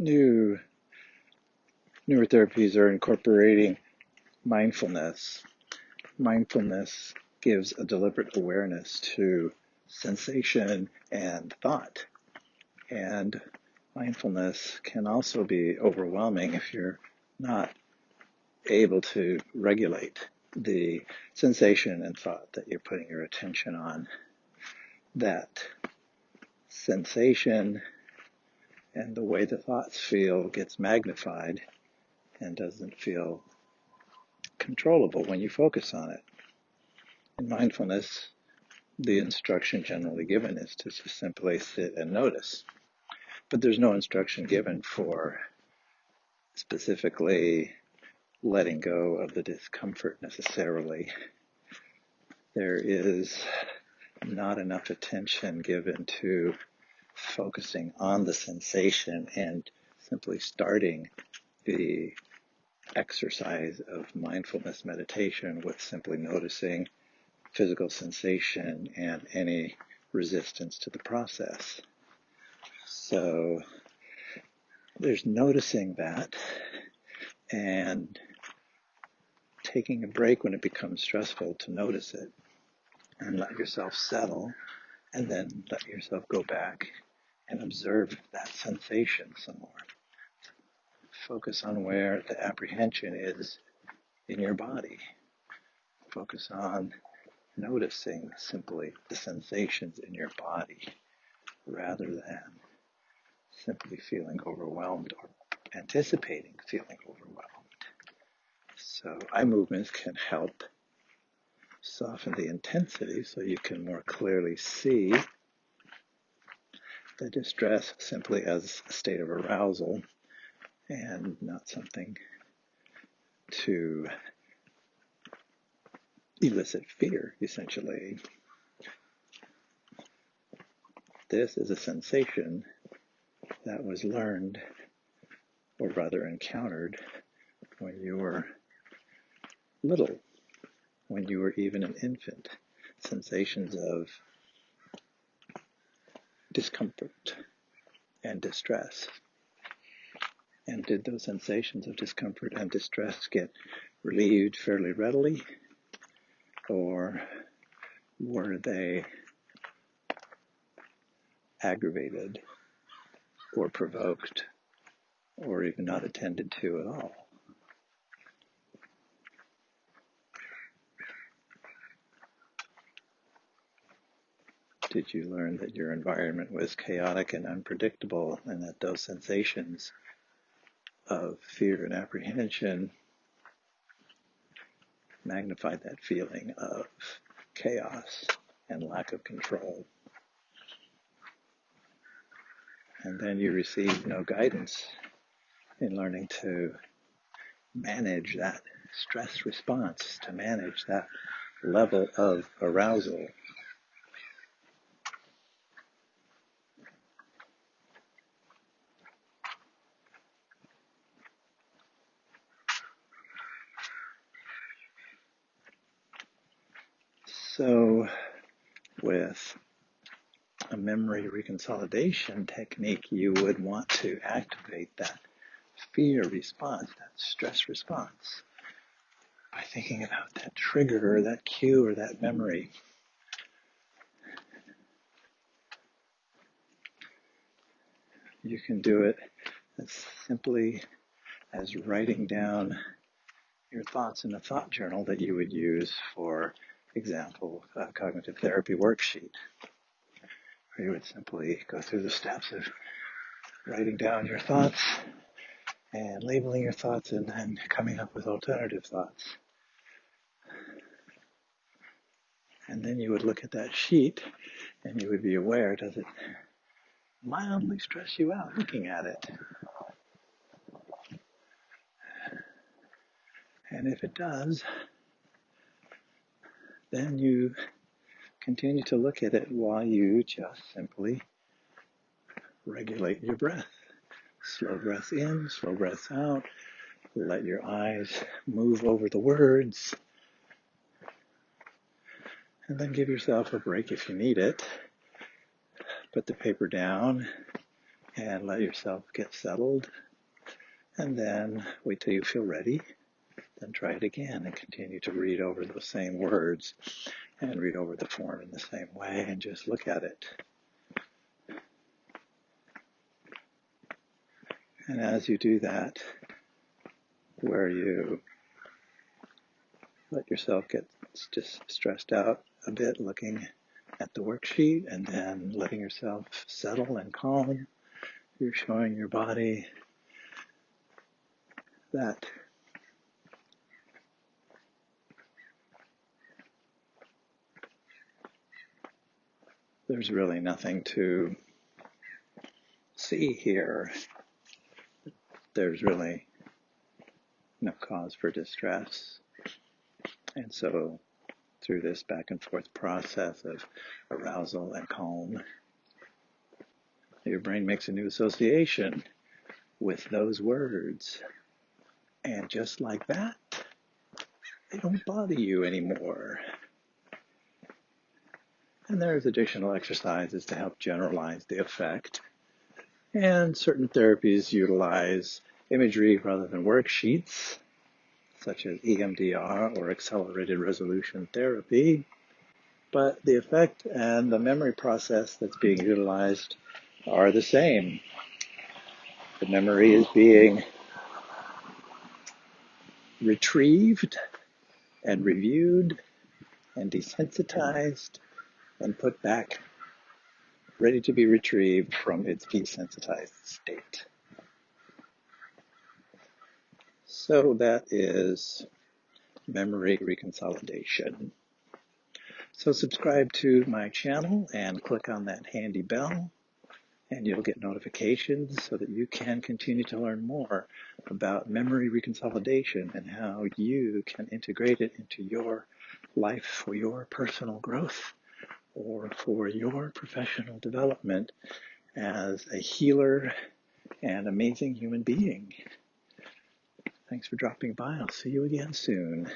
Newer therapies are incorporating mindfulness. Mindfulness gives a deliberate awareness to sensation and thought. And mindfulness can also be overwhelming if you're not able to regulate the sensation and thought that you're putting your attention on. That sensation and the way the thoughts feel gets magnified and doesn't feel controllable when you focus on it. In mindfulness, the instruction generally given is to just simply sit and notice. But there's no instruction given for specifically letting go of the discomfort necessarily. There is not enough attention given to focusing on the sensation and simply starting the exercise of mindfulness meditation with simply noticing physical sensation and any resistance to the process. So there's noticing that and taking a break when it becomes stressful to notice it and let yourself settle, and then let yourself go back and observe that sensation some more. Focus on where the apprehension is in your body. Focus on noticing simply the sensations in your body rather than simply feeling overwhelmed or anticipating feeling overwhelmed. So eye movements can help soften the intensity so you can more clearly see the distress simply as a state of arousal and not something to elicit fear, essentially. This is a sensation that was learned, or rather encountered, when you were little, when you were even an infant. Sensations of discomfort and distress. And did those sensations of discomfort and distress get relieved fairly readily? Or were they aggravated or provoked or even not attended to at all? Did you learn that your environment was chaotic and unpredictable, and that those sensations of fear and apprehension magnified that feeling of chaos and lack of control? And then you received no guidance in learning to manage that stress response, to manage that level of arousal. So with a memory reconsolidation technique, you would want to activate that fear response, that stress response, by thinking about that trigger or that cue or that memory. You can do it as simply as writing down your thoughts in a thought journal that you would use, for example, a cognitive therapy worksheet, where you would simply go through the steps of writing down your thoughts and labeling your thoughts and then coming up with alternative thoughts. And then you would look at that sheet and you would be aware, does it mildly stress you out looking at it? And if it does, then you continue to look at it while you just simply regulate your breath. Slow breath in, slow breath out. Let your eyes move over the words. And then give yourself a break if you need it. Put the paper down and let yourself get settled, and then wait till you feel ready. Then try it again and continue to read over those same words and read over the form in the same way and just look at it. And as you do that, where you let yourself get just stressed out a bit looking at the worksheet and then letting yourself settle and calm, you're showing your body that there's really nothing to see here. There's really no cause for distress. And so through this back and forth process of arousal and calm, your brain makes a new association with those words. And just like that, they don't bother you anymore. And there's additional exercises to help generalize the effect. And certain therapies utilize imagery rather than worksheets, such as EMDR or accelerated resolution therapy. But the effect and the memory process that's being utilized are the same. The memory is being retrieved and reviewed and desensitized and put back ready to be retrieved from its desensitized state. So that is memory reconsolidation. So subscribe to my channel and click on that handy bell, and you'll get notifications so that you can continue to learn more about memory reconsolidation and how you can integrate it into your life for your personal growth or for your professional development as a healer and amazing human being. Thanks for dropping by. I'll see you again soon.